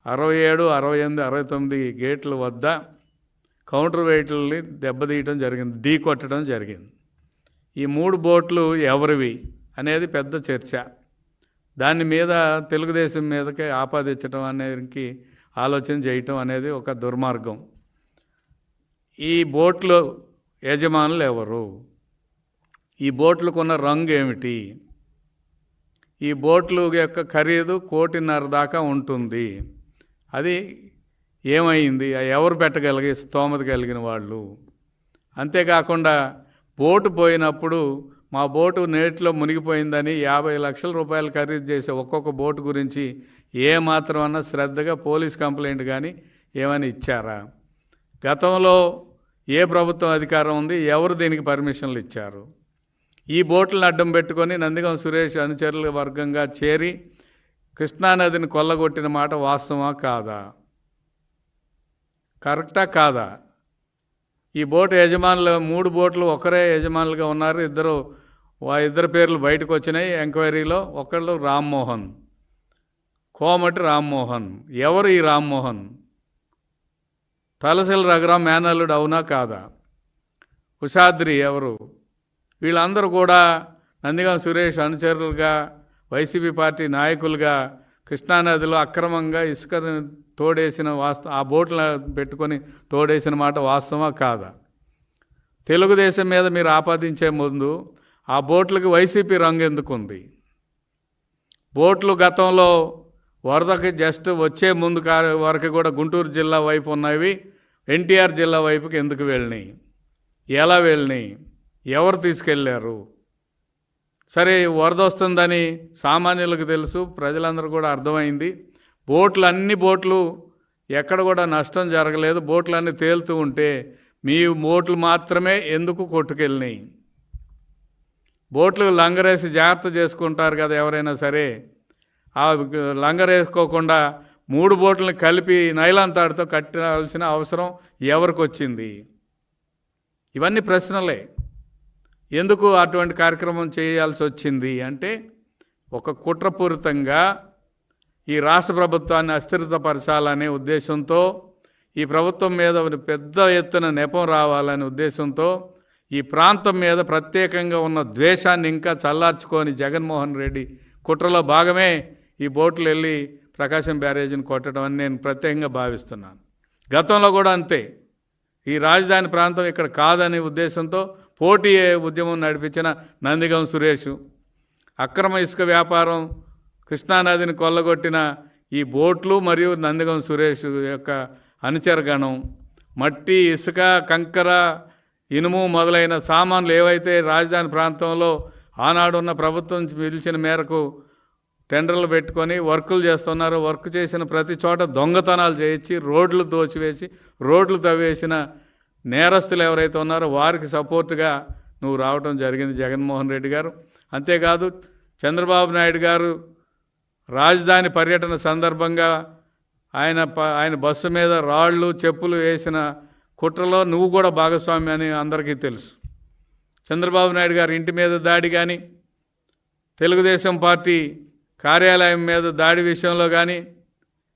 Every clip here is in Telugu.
67, 68, 69 గేట్ల వద్ద కౌంటర్ వెయిట్లని దెబ్బతీయటం జరిగింది, ఢీ కొట్టడం జరిగింది. ఈ 3 బోట్లు ఎవరివి అనేది పెద్ద చర్చ. దాని మీద తెలుగుదేశం మీదకి ఆపాదించడం అనేది ఆలోచన చేయటం అనేది ఒక దుర్మార్గం. ఈ బోట్లు యజమానులు ఎవరు? ఈ బోట్లకున్న రంగు ఏమిటి? ఈ బోట్లు యొక్క ఖరీదు 1.5 కోటి దాకా ఉంటుంది. అది ఏమైంది? ఎవరు పెట్టగలిగే స్తోమత కలిగిన వాళ్ళు? అంతేకాకుండా బోటు పోయినప్పుడు మా బోటు నీటిలో మునిగిపోయిందని 50 లక్షల రూపాయలు ఖరీదు చేసే ఒక్కొక్క బోటు గురించి ఏమాత్రం అన్నా శ్రద్ధగా పోలీస్ కంప్లైంట్ కానీ ఏమైనా ఇచ్చారా? గతంలో ఏ ప్రభుత్వం అధికారం ఉంది? ఎవరు దీనికి పర్మిషన్లు ఇచ్చారు? ఈ బోట్లను అడ్డం పెట్టుకొని నందిగం సురేష్ అనుచరుల వర్గంగా చేరి కృష్ణానదిని కొల్లగొట్టిన మాట వాస్తవమా కాదా? కరెక్టా కాదా? ఈ బోటు యజమానులు 3 బోట్లు ఒకరే యజమానులుగా ఉన్నారు. ఇద్దరు పేర్లు బయటకు వచ్చినాయి ఎంక్వైరీలో. ఒకళ్ళు రామ్మోహన్, కోమటి రామ్మోహన్. ఎవరు ఈ రామ్మోహన్? తలసిల రఘురాం మేనల్లుడు అవునా కాదా? కుషాద్రి ఎవరు? వీళ్ళందరూ కూడా నందిగం సురేష్ అనుచరులుగా, వైసీపీ పార్టీ నాయకులుగా కృష్ణానదిలో అక్రమంగా ఇసుక తోడేసిన ఆ బోట్ల పెట్టుకొని తోడేసిన మాట వాస్తవమా కాదా? తెలుగుదేశం మీద మీరు ఆపాదించే ముందు ఆ బోట్లకి వైసీపీ రంగు ఎందుకుంది? బోట్లు గతంలో వరదకి జస్ట్ వచ్చే ముందు వరకు కూడా గుంటూరు జిల్లా వైపు ఉన్నవి ఎన్టీఆర్ జిల్లా వైపుకి ఎందుకు వెళ్ళినాయి? ఎలా వెళ్ళినాయి? ఎవరు తీసుకెళ్ళారు? సరే, వరద వస్తుందని సామాన్యులకు తెలుసు, ప్రజలందరూ కూడా అర్థమైంది. అన్ని బోట్లు ఎక్కడ కూడా నష్టం జరగలేదు. బోట్లన్నీ తేలుతూ ఉంటే మీ బోట్లు మాత్రమే ఎందుకు కొట్టుకెళ్ళినాయి? బోట్లు లంగరేసి జాగ్రత్త చేసుకుంటారు కదా ఎవరైనా సరే. ఆ లంగరేసుకోకుండా 3 బోట్లను కలిపి నైలాన్ తాడుతో కట్టాల్సిన అవసరం ఎవరికి వచ్చింది? ఇవన్నీ ప్రశ్నలే. ఎందుకు అటువంటి కార్యక్రమం చేయాల్సి వచ్చింది అంటే, ఒక కుట్రపూరితంగా ఈ రాష్ట్ర ప్రభుత్వాన్ని అస్థిరతపరచాలనే ఉద్దేశంతో, ఈ ప్రభుత్వం మీద పెద్ద ఎత్తున నెపం రావాలనే ఉద్దేశంతో, ఈ ప్రాంతం మీద ప్రత్యేకంగా ఉన్న ద్వేషాన్ని ఇంకా చల్లార్చుకొని జగన్మోహన్ రెడ్డి కుట్రలో భాగమే ఈ బోట్లు వెళ్ళి ప్రకాశం బ్యారేజీని కొట్టడం అని నేను ప్రత్యేకంగా భావిస్తున్నాను. గతంలో కూడా అంతే. ఈ రాజధాని ప్రాంతం ఇక్కడ కాదనే ఉద్దేశంతో పోటీ ఉద్యమం నడిపించిన నందిగం సురేష్, అక్రమ ఇసుక వ్యాపారం, కృష్ణానదిని కొల్లగొట్టిన ఈ బోట్లు మరియు నందిగం సురేష్ యొక్క అనుచరగణం, మట్టి, ఇసుక, కంకర, ఇనుము మొదలైన సామాన్లు ఏవైతే రాజధాని ప్రాంతంలో ఆనాడున్న ప్రభుత్వం పిలిచిన మేరకు టెండర్లు పెట్టుకొని వర్కులు చేస్తున్నారు. వర్క్ చేసిన ప్రతి చోట దొంగతనాలు చేయించి రోడ్లు దోచివేసి రోడ్లు తవ్వేసిన నేరస్తులు ఎవరైతే ఉన్నారో వారికి సపోర్టుగా నువ్వు రావడం జరిగింది జగన్మోహన్ రెడ్డి గారు. అంతేకాదు చంద్రబాబు నాయుడు గారు రాజధాని పర్యటన సందర్భంగా ఆయన బస్సు మీద రాళ్ళు చెప్పులు వేసిన కుట్రలో నువ్వు కూడా భాగస్వామి అని అందరికీ తెలుసు. చంద్రబాబు నాయుడు గారి ఇంటి మీద దాడి కానీ, తెలుగుదేశం పార్టీ కార్యాలయం మీద దాడి విషయంలో కానీ,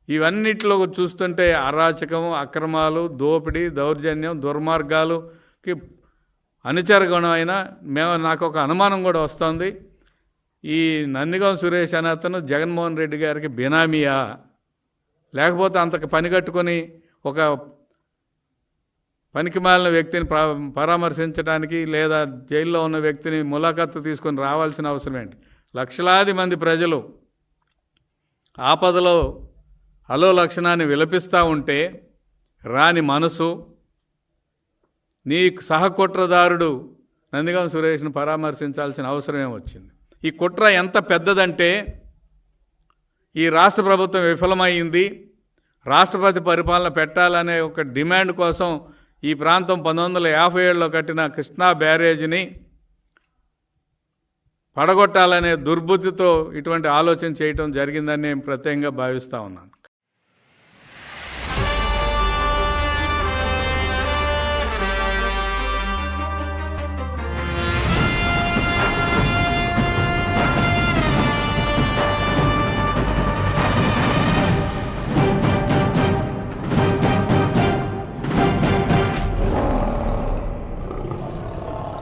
ఇవన్నిట్లో చూస్తుంటే అరాచకం, అక్రమాలు, దోపిడీ, దౌర్జన్యం, దుర్మార్గాలుకి అనుచరగుణమైన నాకు ఒక అనుమానం కూడా వస్తుంది. ఈ నందిగం సురేష్ అనే అతను జగన్మోహన్ రెడ్డి గారికి బినామీయా, లేకపోతే అంతకు పని కట్టుకొని ఒక పనికిమాలిన వ్యక్తిని పరామర్శించడానికి లేదా జైల్లో ఉన్న వ్యక్తిని ములాఖత్తు తీసుకొని రావాల్సిన అవసరం ఏంటి? లక్షలాది మంది ప్రజలు ఆపదలో హలో లక్షణాన్ని విలపిస్తూ ఉంటే రాని మనసు, నీ సహకుట్రదారుడు నందిగం సురేష్ను పరామర్శించాల్సిన అవసరమే వచ్చింది. ఈ కుట్ర ఎంత పెద్దదంటే, ఈ రాష్ట్ర ప్రభుత్వం విఫలమైంది. రాష్ట్రపతి పరిపాలన పెట్టాలనే ఒక డిమాండ్ కోసం ఈ ప్రాంతం 1957లో కట్టిన కృష్ణా బ్యారేజీని పడగొట్టాలనే దుర్బుద్ధితో ఇటువంటి ఆలోచన చేయటం జరిగిందని నేను ప్రత్యేకంగా భావిస్తూ ఉన్నాను.